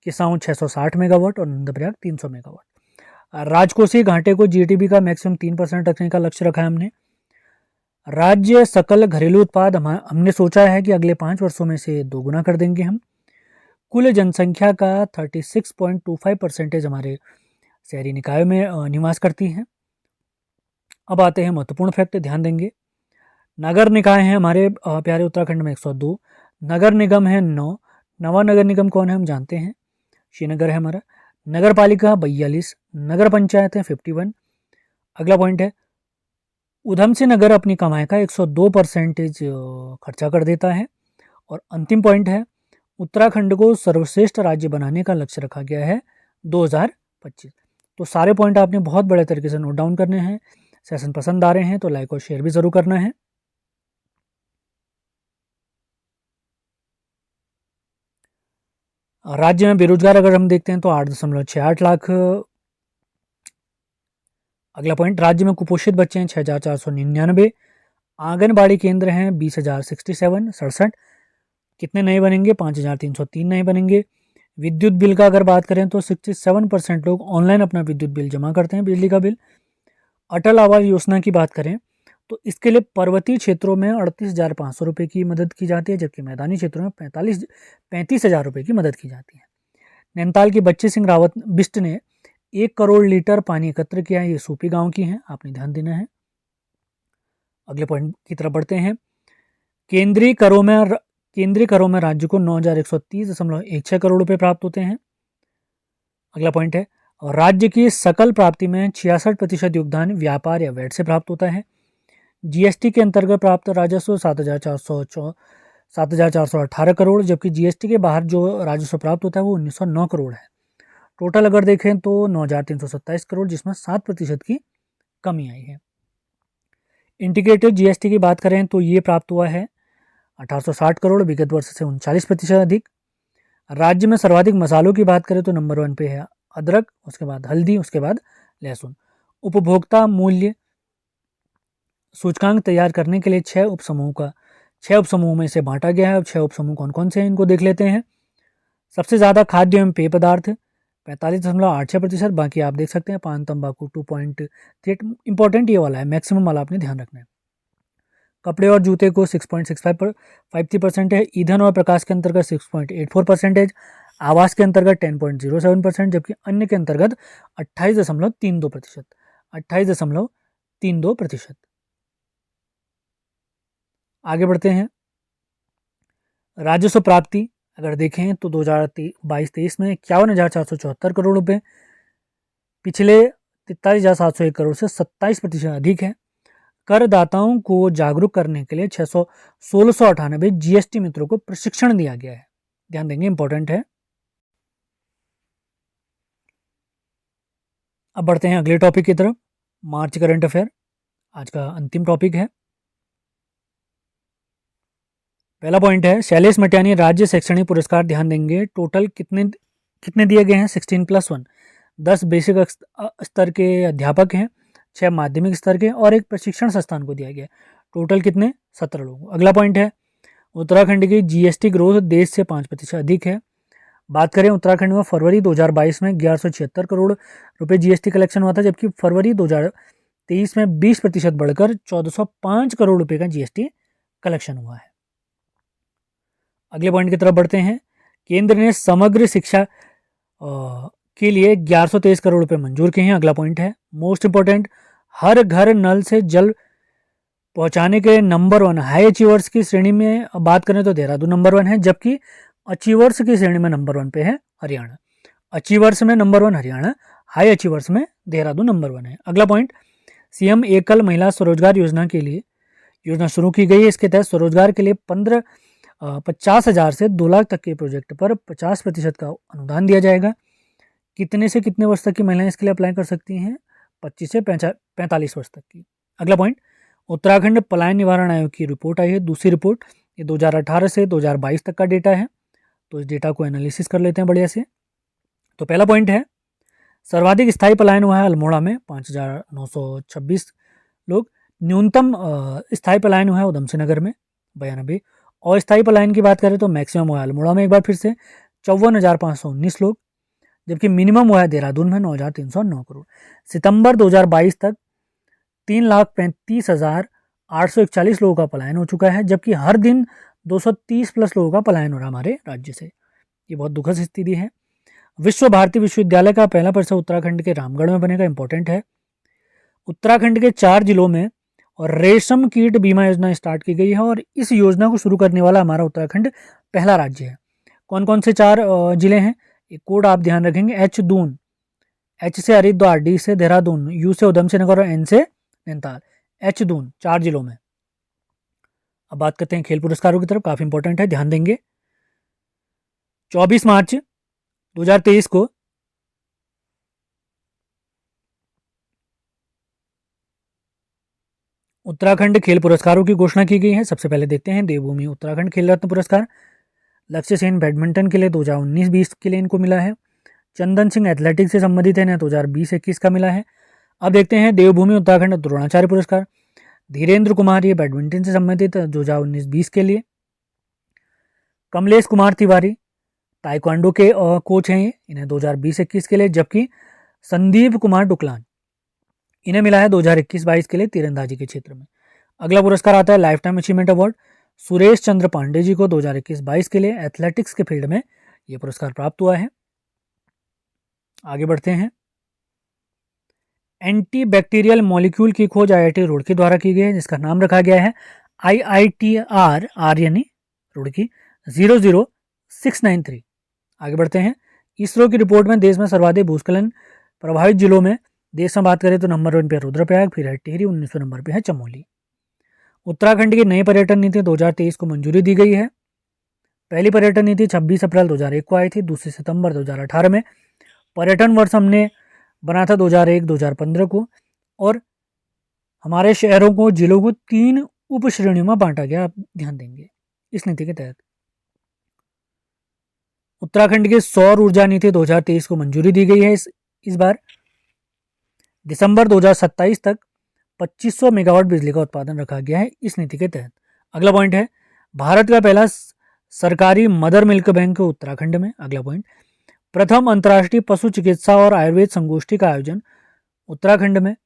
किसाऊ 660 मेगावाट और नंदप्रयाग 300 मेगावाट। राजकोषीय घाटे को जीडीपी का मैक्सिमम 3% रखने का लक्ष्य रखा है हमने। राज्य सकल घरेलू उत्पाद हमने सोचा है कि अगले 5 वर्षों में से 2 गुना कर देंगे हम। कुल जनसंख्या का 36.25% हमारे शहरी निकायों में निवास करती हैं। अब आते हैं महत्वपूर्ण फैक्ट, ध्यान देंगे। नगर निकाय हैं हमारे प्यारे उत्तराखंड में 102, नगर निगम है 9। नवा नगर निगम कौन है हम जानते हैं, श्रीनगर है हमारा। नगर पालिका 42, नगर पंचायत है 51। अगला पॉइंट है, उधम सिंह नगर अपनी कमाई का 102% खर्चा कर देता है। और अंतिम पॉइंट है, उत्तराखंड को सर्वश्रेष्ठ राज्य बनाने का लक्ष्य रखा गया है 2025। तो सारे पॉइंट आपने बहुत बड़े तरीके से नोट डाउन करने हैं। सेशन पसंद आ रहे हैं तो लाइक और शेयर भी जरूर करना है। राज्य में बेरोजगार अगर हम देखते हैं तो 8.68 लाख। अगला पॉइंट, राज्य में कुपोषित बच्चे हैं 6,499। आंगनबाड़ी केंद्र हैं 20,067। कितने नए बनेंगे, 5,303 नए बनेंगे। विद्युत बिल का अगर बात करें तो 67% लोग ऑनलाइन अपना विद्युत बिल जमा करते हैं, बिजली का बिल। अटल आवास योजना की बात करें तो इसके लिए पर्वतीय क्षेत्रों में 38,500 रुपये की मदद की जाती है, जबकि मैदानी क्षेत्रों में 35,000 रुपये की मदद की जाती है। नैनीताल के बच्चे सिंह रावत बिष्ट ने 1 करोड़ लीटर पानी एकत्र किया है। ये सूपी गांव की हैं, आपने ध्यान देना है। अगले पॉइंट की तरफ बढ़ते हैं। केंद्रीय करों में राज्य को 9,130.16 करोड़ रुपए प्राप्त होते हैं। अगला पॉइंट है, और राज्य की सकल प्राप्ति में 66% योगदान व्यापार या वैट से प्राप्त होता है। जीएसटी के अंतर्गत प्राप्त राजस्व 7,418 करोड़, जबकि जीएसटी के बाहर जो राजस्व प्राप्त होता है वो 1,909 करोड़ है। टोटल अगर देखें तो 9,327 करोड़, जिसमें 7% की कमी आई है। इंटीग्रेटेड जीएसटी की बात करें तो ये प्राप्त हुआ है 1860 करोड़, विगत वर्ष से 39% अधिक। राज्य में सर्वाधिक मसालों की बात करें तो नंबर 1 पे है अदरक, उसके बाद हल्दी, उसके बाद लहसुन। उपभोक्ता मूल्य सूचकांक तैयार करने के लिए 6 उपसमूह में से बांटा गया है। अब 6 उपसमूह कौन कौन से हैं इनको देख लेते हैं। सबसे ज़्यादा खाद्य एवं पेय पदार्थ 45.86%, बाकी आप देख सकते हैं पान तंबाकू 2.38। इंपॉर्टेंट ये वाला है, मैक्सिमम वाला आपने ध्यान रखना है। कपड़े और जूते को 6.65% है। ईंधन और प्रकाश के अंतर्गत 6.84%, आवास के अंतर्गत 10.07%, जबकि अन्य के अंतर्गत 28.32%। आगे बढ़ते हैं। राजस्व प्राप्ति अगर देखें तो 2022-23 में 51,474 करोड़ रुपए, पिछले 43,701 करोड़ से 27% अधिक है। करदाताओं को जागरूक करने के लिए 1698 जीएसटी मित्रों को प्रशिक्षण दिया गया है। ध्यान देंगे, इंपॉर्टेंट है। अब बढ़ते हैं अगले टॉपिक की तरफ, मार्च करंट अफेयर। आज का अंतिम टॉपिक है। पहला पॉइंट है, शैलेश मटियानी राज्य शैक्षणिक पुरस्कार। ध्यान देंगे, टोटल कितने दिए गए हैं, 16+1। 10 बेसिक स्तर के अध्यापक हैं, 6 माध्यमिक स्तर के और 1 प्रशिक्षण संस्थान को दिया गया। टोटल कितने, 17 लोग। अगला पॉइंट है, उत्तराखंड की जीएसटी ग्रोथ देश से 5% अधिक है। बात करें उत्तराखंड में फरवरी 2022 में 1176 करोड़ रुपए जीएसटी कलेक्शन हुआ था, जबकि फरवरी 2023 में 20% बढ़कर 1405 करोड़ रुपए का जीएसटी कलेक्शन हुआ है। अगले पॉइंट की तरफ बढ़ते हैं। केंद्र ने समग्र शिक्षा के लिए 1123 करोड़ रुपए मंजूर किए हैं। अगला पॉइंट है, मोस्ट इंपॉर्टेंट, हर घर नल से जल पहुंचाने के नंबर 1 हाई अचीवर्स की श्रेणी में बात करें तो देहरादून नंबर 1 है, जबकि अचीवर्स की श्रेणी में नंबर 1 पे है हरियाणा। अचीवर्स में नंबर 1 हरियाणा, हाई अचीवर्स में देहरादून नंबर 1 है। अगला पॉइंट, सीएम एकल महिला स्वरोजगार योजना के लिए योजना शुरू की गई है। इसके तहत स्वरोजगार के लिए 50,000 से 2 लाख तक के प्रोजेक्ट पर 50% का अनुदान दिया जाएगा। कितने से कितने वर्ष तक की महिलाएं इसके लिए अप्लाई कर सकती हैं? 25 से 45 वर्ष तक की। अगला पॉइंट, उत्तराखंड पलायन निवारण आयोग की रिपोर्ट आई है, दूसरी रिपोर्ट। ये 2018 से 2022 तक का डेटा है, तो इस डेटा को एनालिसिस कर लेते हैं बढ़िया से। तो पहला पॉइंट है, सर्वाधिक स्थायी पलायन हुआ है अल्मोड़ा में 5,926 लोग। न्यूनतम स्थायी पलायन हुआ है उधम सिंह नगर में 92। अस्थायी पलायन की बात करें तो मैक्सिमम हुआ है अल्मोड़ा में एक बार फिर से 54,519 लोग, जबकि मिनिमम हुआ है देहरादून में 9,309 करोड़। सितंबर 2022 तक 3,35,841 लोगों का पलायन हो चुका है, जबकि हर दिन 230 प्लस लोगों का पलायन हो रहा है हमारे राज्य से। ये बहुत दुखद स्थिति है। विश्व भारती विश्वविद्यालय का पहला परिसर उत्तराखंड के रामगढ़ में बनेगा, इंपॉर्टेंट है। उत्तराखंड के 4 जिलों में और रेशम कीट बीमा योजना स्टार्ट की गई है, और इस योजना को शुरू करने वाला हमारा उत्तराखंड पहला राज्य है। कौन कौन से 4 जिले हैं? एक कोड आप ध्यान रखेंगे, एच दून, एच से हरिद्वार, डी से देहरादून, यू से उधम सिंह नगर और एन से नैनीताल। एच दून 4 जिलों में। अब बात करते हैं खेल पुरस्कारों की तरफ, काफी इंपॉर्टेंट है, ध्यान देंगे। 24 मार्च 2023 को उत्तराखंड खेल पुरस्कारों की घोषणा की गई है। सबसे पहले देखते हैं देवभूमि उत्तराखंड खेल रत्न पुरस्कार। लक्ष्य सेन बैडमिंटन के लिए 2019-20 के लिए इनको मिला है। चंदन सिंह एथलेटिक्स से संबंधित है, इन्हें 2020-21 का मिला है। अब देखते हैं देवभूमि उत्तराखंड द्रोणाचार्य पुरस्कार। धीरेन्द्र कुमार, ये बैडमिंटन से संबंधित 2019-20 के लिए। कमलेश कुमार तिवारी ताइक्वांडो के कोच हैं, इन्हें 2020-21 के लिए। जबकि संदीप कुमार डुकलान, इन्हें मिला है 2021-22 के लिए तीरंदाजी के क्षेत्र में। अगला पुरस्कार आता है life time achievement award. Suresh Chandra Pande ji को 2021-22 के लिए एथलेटिक्स के फील्ड में यह पुरस्कार प्राप्त हुआ है। आगे बढ़ते हैं। एंटी बैक्टीरियल मॉलिक्यूल की खोज आईआईटी रुड़की द्वारा की गई है, जिसका नाम रखा गया है IITR रुड़की 00693। आगे बढ़ते हैं। इसरो की रिपोर्ट में देश में सर्वाधिक भूस्खलन प्रभावित जिलों में देश में बात करें तो नंबर 1 पे रुद्रप्रयाग, फिर है टिहरी, 19वें नंबर पे है चमोली। उत्तराखंड की नई पर्यटन नीति 2023 को मंजूरी दी गई है। पहली पर्यटन नीति 26 अप्रैल 2001 को आई थी, दूसरी सितंबर 2018 में। पर्यटन वर्ष हमने बना था 2001-2015 को, और हमारे शहरों को, जिलों को 3 उप श्रेणियों में बांटा गया, आप ध्यान देंगे इस नीति के तहत। उत्तराखंड की सौर ऊर्जा नीति 2023 को मंजूरी दी गई है। इस बार दिसंबर 2027 तक 2500 मेगावाट बिजली का उत्पादन रखा गया है इस नीति के तहत। अगला पॉइंट है, भारत का पहला सरकारी मदर मिल्क बैंक उत्तराखंड में। अगला पॉइंट, प्रथम अंतर्राष्ट्रीय पशु चिकित्सा और आयुर्वेद संगोष्ठी का आयोजन उत्तराखंड में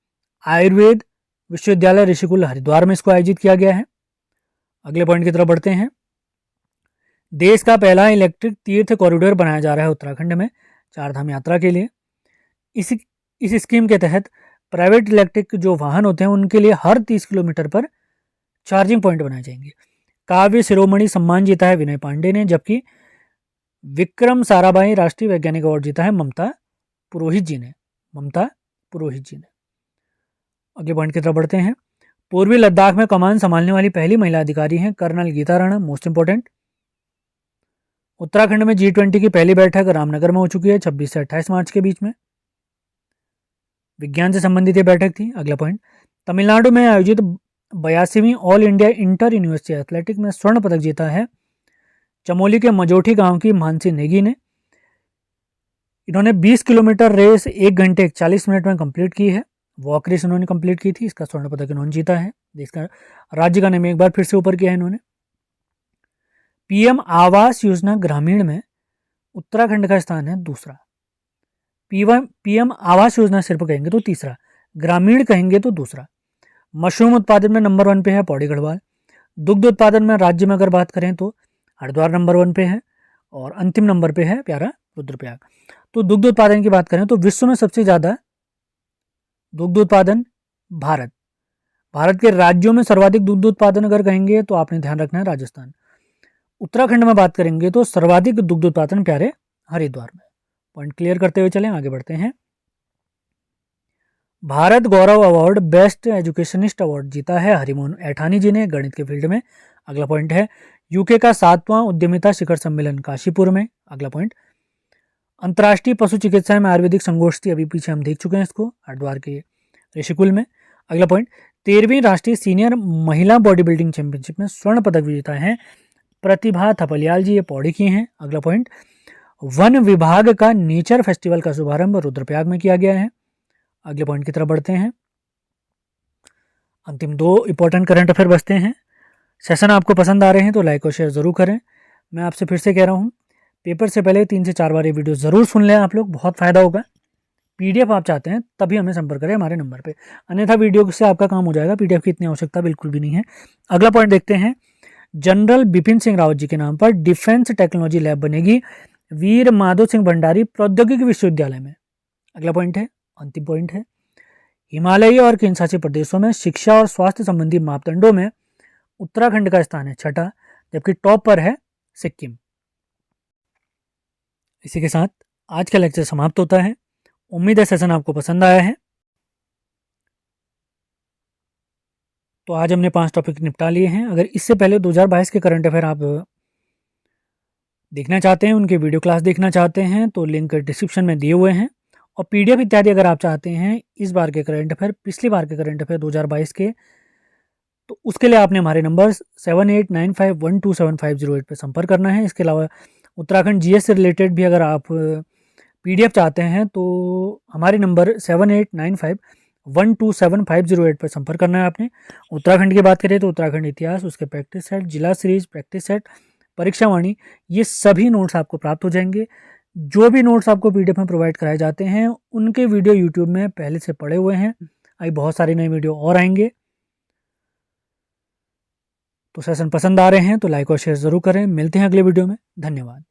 आयुर्वेद विश्वविद्यालय ऋषिकुल हरिद्वार में इसको आयोजित किया गया है। अगले पॉइंट की तरफ बढ़ते हैं। देश का पहला इलेक्ट्रिक तीर्थ कॉरिडोर बनाया जा रहा है उत्तराखंड में 4 धाम यात्रा के लिए। इस स्कीम के तहत प्राइवेट इलेक्ट्रिक जो वाहन होते हैं उनके लिए हर 30 किलोमीटर पर चार्जिंग पॉइंट बनाए जाएंगे। काव्य शिरोमणि सम्मान जीता है विनय पांडे ने, जबकि विक्रम साराभाई राष्ट्रीय वैज्ञानिक अवार्ड जीता है ममता पुरोहित जी ने। अगले पॉइंट की तरफ बढ़ते हैं। पूर्वी लद्दाख में कमान संभालने वाली पहली महिला अधिकारी हैं colonel Geeta Rana, most important. Uttarakhand में G20 की पहली बैठक रामनगर में हो चुकी है 26 से 28 मार्च के बीच में। विज्ञान से संबंधित ये बैठक थी। अगला पॉइंट, तमिलनाडु में आयोजित 82वीं all India inter university athletic में स्वर्ण पदक जीता है चमोली के मजोठी गांव की मानसी नेगी ने। इन्होंने 20 किलोमीटर रेस 1 घंटे 41 मिनट में कंप्लीट की है। वॉक रेस इन्होंने कंप्लीट की थी, इसका स्वर्ण पदक इन्होंने जीता है। देश का राज्य का नाम एक बार फिर से ऊपर किया है इन्होंने। पीएम आवास योजना ग्रामीण में उत्तराखंड का स्थान है दूसरा। पीएम आवास योजना सिर्फ कहेंगे तो तीसरा, ग्रामीण कहेंगे तो दूसरा। मशरूम उत्पादन में नंबर 1 पे है पौड़ी गढ़वाल। दुग्ध उत्पादन में राज्य में अगर बात करें तो हरिद्वार नंबर 1 पे है, और अंतिम नंबर पे है प्यारा रुद्रप्रयाग। तो दुग्ध उत्पादन की बात करें तो विश्व में सबसे ज़्यादा दुग्ध उत्पादन भारत, भारत के राज्यों में सर्वाधिक दुग्ध उत्पादन अगर कहेंगे तो आपने ध्यान रखना है राजस्थान। उत्तराखंड में बात करेंगे तो सर्वाधिक दुग्ध उत्पादन प्यारे हरिद्वार में। पॉइंट क्लियर करते हुए चलें, आगे बढ़ते हैं। भारत गौरव अवार्ड बेस्ट एजुकेशनिस्ट अवार्ड जीता है हरिमोहन ऐठानी जी ने गणित के फील्ड में। अगला पॉइंट है यूके का 7वां उद्यमिता शिखर सम्मेलन काशीपुर में। अगला पॉइंट अंतर्राष्ट्रीय पशु चिकित्सा में आयुर्वेदिक संगोष्ठी, अभी पीछे हम देख चुके हैं इसको, हरिद्वार के ऋषिकुल में। अगला पॉइंट 13वीं राष्ट्रीय सीनियर महिला बॉडी बिल्डिंग चैंपियनशिप में स्वर्ण पदक विजेता है प्रतिभा थपलियाल जी, ये पौड़ी की हैं। अगला पॉइंट वन विभाग का नेचर फेस्टिवल का शुभारंभ रुद्रप्रयाग में किया गया है। अगले पॉइंट की तरफ बढ़ते हैं। अंतिम 2 इंपॉर्टेंट करंट अफेयर बचते हैं। सेशन आपको पसंद आ रहे हैं तो लाइक और शेयर ज़रूर करें। मैं आपसे फिर से कह रहा हूँ, पेपर से पहले 3 से 4 बार ये वीडियो ज़रूर सुन लें आप लोग, बहुत फ़ायदा होगा। पीडीएफ आप चाहते हैं तभी हमें संपर्क करें हमारे नंबर पे, अन्यथा वीडियो से आपका काम हो जाएगा, पीडीएफ की इतनी आवश्यकता बिल्कुल भी नहीं है। अगला पॉइंट देखते हैं। जनरल बिपिन सिंह रावत जी के नाम पर डिफेंस टेक्नोलॉजी लैब बनेगी वीर माधो सिंह भंडारी प्रौद्योगिकी विश्वविद्यालय में। अगला पॉइंट है, अंतिम पॉइंट है, हिमालयी और केंद्रशासित प्रदेशों में शिक्षा और स्वास्थ्य संबंधी मापदंडों में उत्तराखंड का स्थान है 6ठा, जबकि टॉप पर है सिक्किम। इसी के साथ आज का लेक्चर समाप्त होता है। उम्मीद है सेशन आपको पसंद आया है। तो आज हमने 5 टॉपिक निपटा लिए हैं। अगर इससे पहले 2022 के करंट अफेयर आप देखना चाहते हैं, उनके वीडियो क्लास देखना चाहते हैं तो लिंक डिस्क्रिप्शन में दिए हुए हैं। और पीडीएफ इत्यादि अगर आप चाहते हैं इस बार के करंट अफेयर, पिछली बार के करंट अफेयर 2022 के, तो उसके लिए आपने हमारे नंबर 7895127508 पर संपर्क करना है। इसके अलावा उत्तराखंड जीएस से रिलेटेड भी अगर आप पीडीएफ चाहते हैं तो हमारे नंबर 7895127508 पर संपर्क करना है आपने। उत्तराखंड की बात करें तो उत्तराखंड इतिहास, उसके प्रैक्टिस सेट, जिला सीरीज, प्रैक्टिस सेट, परीक्षा वाणी, ये सभी नोट्स आपको प्राप्त हो जाएंगे। जो भी नोट्स आपको पीडीएफ में प्रोवाइड कराए जाते हैं उनके वीडियो यूट्यूब में पहले से पड़े हुए हैं। अभी बहुत सारे नए वीडियो और आएंगे। तो सेशन पसंद आ रहे हैं तो लाइक और शेयर ज़रूर करें। मिलते हैं अगले वीडियो में। धन्यवाद।